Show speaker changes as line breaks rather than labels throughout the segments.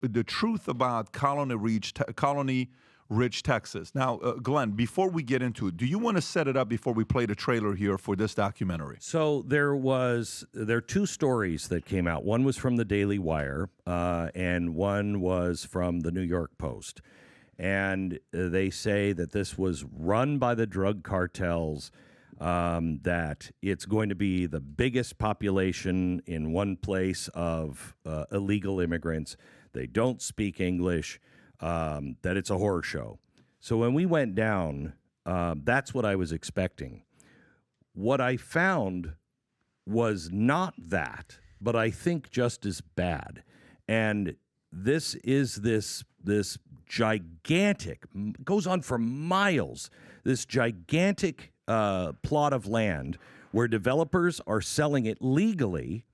the truth about colony-rich Texas. Now, Glenn, before we get into it, do you want to set it up before we play the trailer here for this documentary?
So there are two stories that came out. One was from the Daily Wire, and one was from the New York Post. And they say that this was run by the drug cartels, that it's going to be the biggest population in one place of illegal immigrants. They don't speak English, that it's a horror show. So when we went down, that's what I was expecting. What I found was not that, but I think just as bad. And this is this gigantic, goes on for miles, this gigantic plot of land where developers are selling it legally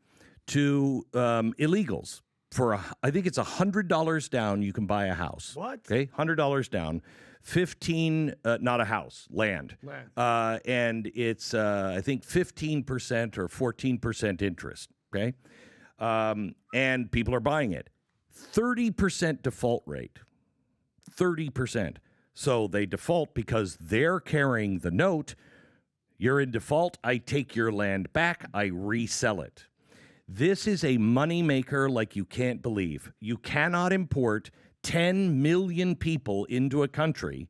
to illegals. For I think it's $100 down, you can buy a house.
What?
Okay, $100 down, 15, not a house, land. And it's I think 15% or 14% interest. Okay, and people are buying it. 30% default rate. 30%. So they default because they're carrying the note. You're in default. I take your land back. I resell it. This is a moneymaker like you can't believe. You cannot import 10 million people into a country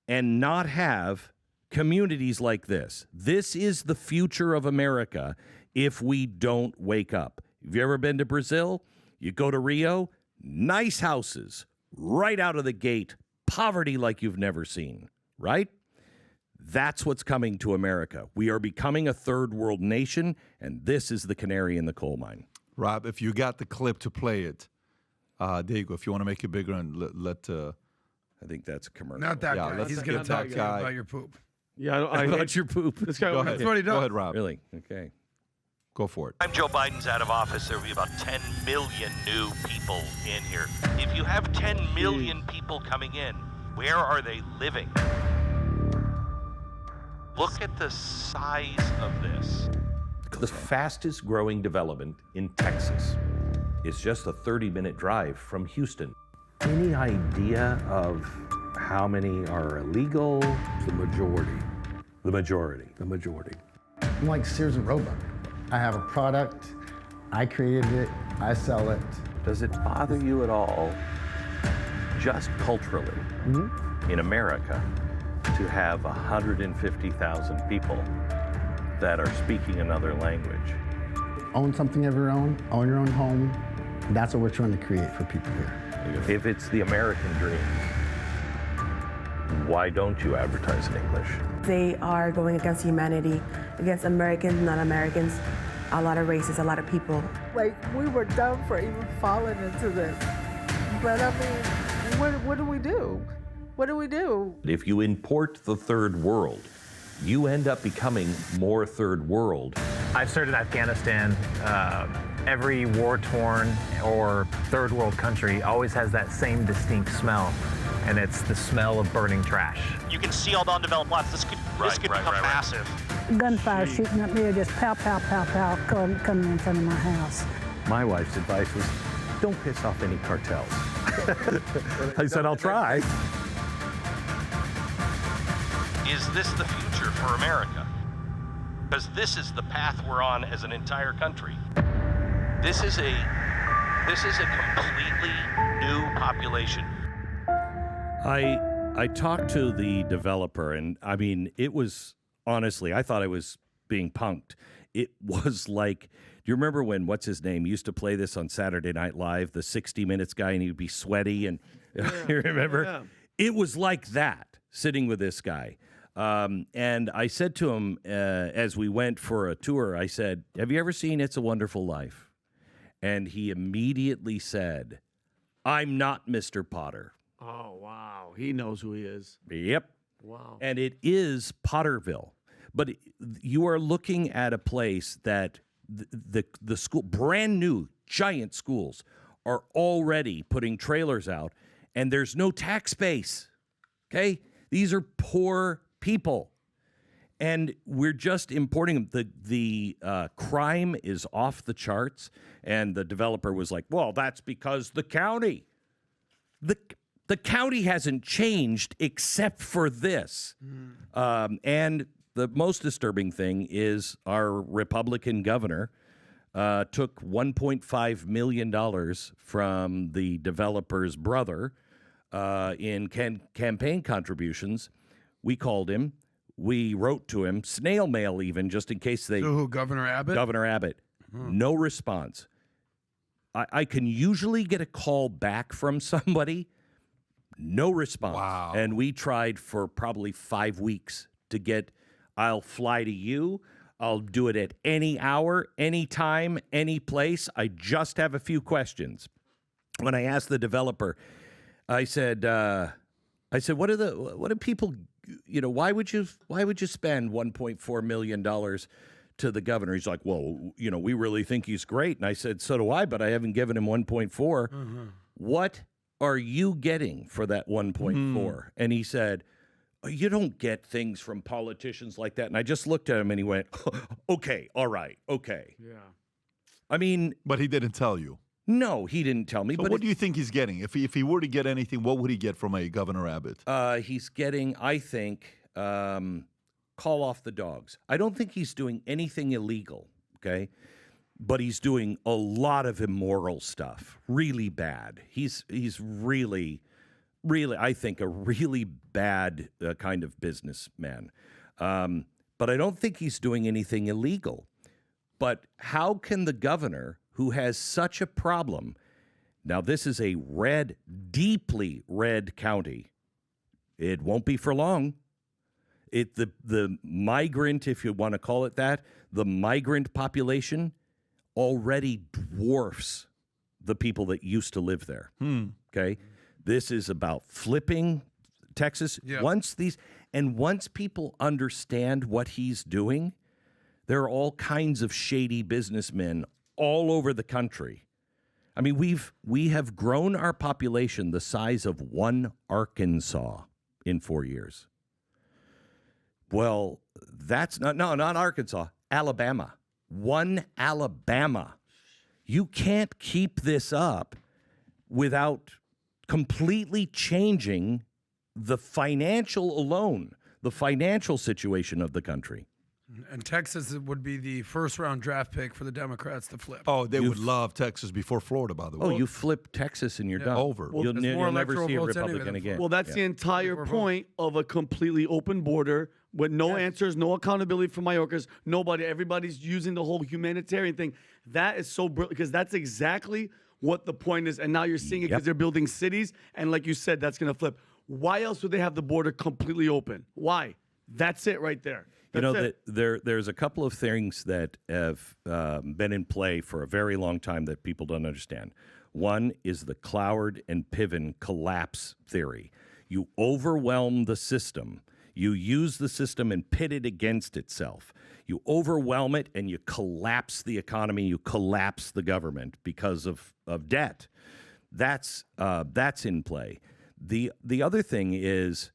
and not have communities like this. This is the future of America if we don't wake up. Have you ever been to Brazil? You go to Rio, nice houses, right out of the gate, poverty like you've never seen, right? That's what's coming to America. We are becoming a third world nation, and this is the canary in the coal mine.
Rob, if you got the clip to play it, there you go. If you want to make it bigger and let
I think that's a commercial.
Not that guy.
let's
He's
get
going to
that
talk
guy.
about your poop.
Yeah,
I about your poop.
This guy,
Go ahead.
That's what he does.
Go ahead, Rob.
Really? Okay.
Go for it.
Time Joe Biden's out of office, there will be about 10 million new people in here. If you have 10 million people coming in, where are they living? Look at the size of this.
The fastest growing development in Texas is just a 30-minute drive from Houston. Any idea of how many are illegal?
the majority.
The majority.
The majority.
I'm like Sears and Roebuck. I have a product, I created it, I sell it.
Does it bother you at all, just culturally, in America, to have 150,000 people that are speaking another language?
Own something of your own home. That's what we're trying to create for people here.
If it's the American dream, why don't you advertise in English?
They are going against humanity, against Americans, non-Americans, a lot of races, a lot of people.
Like, we were dumb for even falling into this. But I mean, what do we do? What do we do?
If you import the third world, you end up becoming more third world.
I've served in Afghanistan. Every war-torn or third world country always has that same distinct smell, and it's the smell of burning trash.
You can see all the undeveloped lots. This could become massive.
Gunfire shooting up there, just pow, pow, pow, pow, coming in front of my house.
My wife's advice was, don't piss off any cartels. I said, I'll try.
Is this the future for America? Because this is the path we're on as an entire country. This is a completely new population.
I talked to the developer, and I mean, it was, honestly, I thought I was being punked. It was like, do you remember when, what's his name, used to play this on Saturday Night Live, the 60 Minutes guy, and he'd be sweaty, and you remember? Yeah. It was like that, sitting with this guy. And I said to him, as we went for a tour, I said, have you ever seen It's a Wonderful Life? And he immediately said, I'm not Mr. Potter.
Oh, wow. He knows who he is.
Yep.
Wow.
And it is Potterville. But you are looking at a place that the school, brand new, giant schools, are already putting trailers out, and there's no tax base. Okay? These are poor people. And we're just importing them. The crime is off the charts. And the developer was like, well, that's because the county. The county hasn't changed except for this. And the most disturbing thing is our Republican governor took $1.5 million from the developer's brother in campaign contributions. We called him. We wrote to him, snail mail even, just in case they...
So who, Governor Abbott?
Governor Abbott. No response. I can usually get a call back from somebody. No response.
Wow.
And we tried for probably 5 weeks to get, I'll fly to you. I'll do it at any hour, any time, any place. I just have a few questions. When I asked the developer, I said, what do people, why would you spend $1.4 million to the governor? He's like, well, we really think he's great. And I said, so do I, but I haven't given him 1.4. What are you getting for that 1.4? And he said, you don't get things from politicians like that. And I just looked at him and he went, okay, all right, okay.
Yeah.
I mean,
But he didn't tell you.
no, he didn't tell me.
So
but
what do you think he's getting? If he were to get anything, what would he get from a Governor Abbott?
He's getting, I think, call off the dogs. I don't think he's doing anything illegal, okay? But he's doing a lot of immoral stuff, really bad. He's really, I think, a really bad kind of businessman. But I don't think he's doing anything illegal. But how can the governor, who has such a problem, now this is a deeply red county. It won't be for long. The migrant, if you want to call it that, the migrant population already dwarfs the people that used to live there. Okay? This is about flipping Texas.
Yeah.
Once people understand what he's doing, there are all kinds of shady businessmen all over the country. I mean, we have grown our population the size of one Arkansas in 4 years. Well, that's not Arkansas, Alabama. One Alabama. You can't keep this up without completely changing the financial situation of the country.
And Texas would be the first-round draft pick for the Democrats to flip.
Oh, they would love Texas before Florida, by the way.
Oh, you flip Texas and you're done.
Over.
Well,
You'll
there's more
never
electoral
see a
votes anyway
Republican
than
again.
Well, that's the entire point of a completely open border with no answers, no accountability for Mayorkas, nobody. Everybody's using the whole humanitarian thing. That is so brilliant because that's exactly what the point is. And now you're seeing it because they're building cities. And like you said, that's going to flip. Why else would they have the border completely open? Why? That's it right there.
There's a couple of things that have been in play for a very long time that people don't understand. One is the Cloward and Piven collapse theory. You overwhelm the system. You use the system and pit it against itself. You overwhelm it and you collapse the economy. You collapse the government because of debt. That's in play. The other thing is,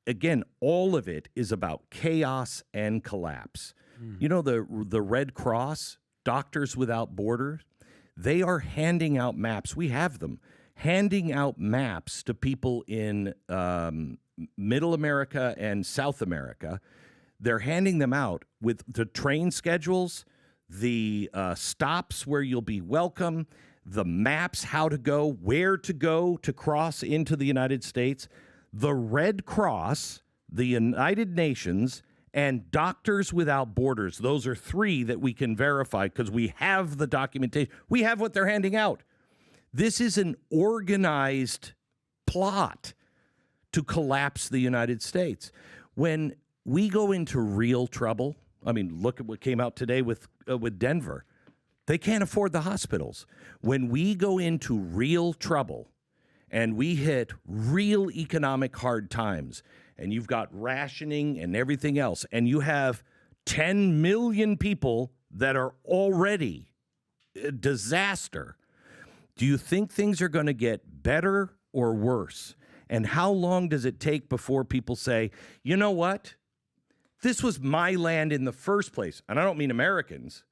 again, all of it is about chaos and collapse. You know, the Red Cross, Doctors Without Borders, they are handing out maps. We have them. Handing out maps to people in Middle America and South America. They're handing them out with the train schedules, the stops where you'll be welcome, the maps, how to go, where to go to cross into the United States. The Red Cross, the United Nations, and Doctors Without Borders. Those are three that we can verify because we have the documentation. We have what they're handing out. This is an organized plot to collapse the United States. When we go into real trouble, I mean, look at what came out today with Denver. They can't afford the hospitals. When we go into real trouble and we hit real economic hard times, and you've got rationing and everything else, and you have 10 million people that are already a disaster, do you think things are going to get better or worse? And how long does it take before people say, you know what? This was my land in the first place. And I don't mean Americans.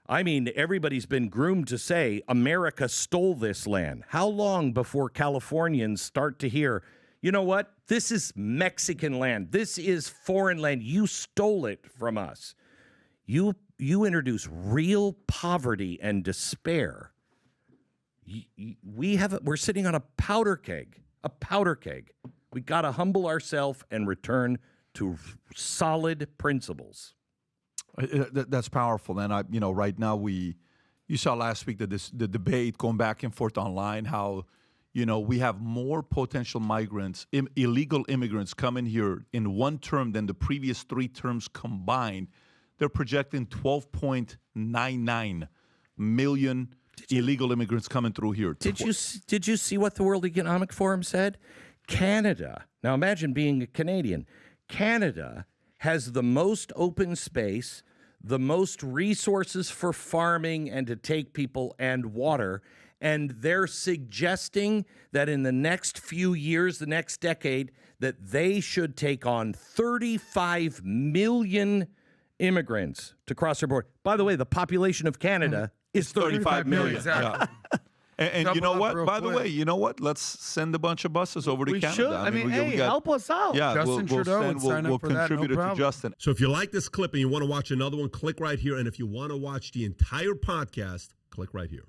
I mean, everybody's been groomed to say America stole this land. How long before Californians start to hear, you know what? This is Mexican land. This is foreign land. You stole it from us. You introduce real poverty and despair. We're sitting on a powder keg. A powder keg. We got to humble ourselves and return to solid principles.
That's powerful. And right now you saw last week the debate going back and forth online, how, we have more potential migrants, illegal immigrants coming here in one term than the previous 3 terms combined. They're projecting 12.99 million illegal immigrants coming through here.
Did you see what the World Economic Forum said? Canada. Now imagine being a Canadian. Canada has the most open space, the most resources for farming and to take people and water. And they're suggesting that in the next few years, the next decade, that they should take on 35 million immigrants to cross their border. By the way, the population of Canada is 35 million.
Exactly.
And you know what? By the way, you know what? Let's send a bunch of buses over to
We
Canada.
should. I mean, help us out.
Yeah,
Justin Trudeau would sign up
we'll
for that, no
contribute it to
problem.
Justin.
So if you like this clip and you want to watch another one, click right here. And if you want to watch the entire podcast, click right here.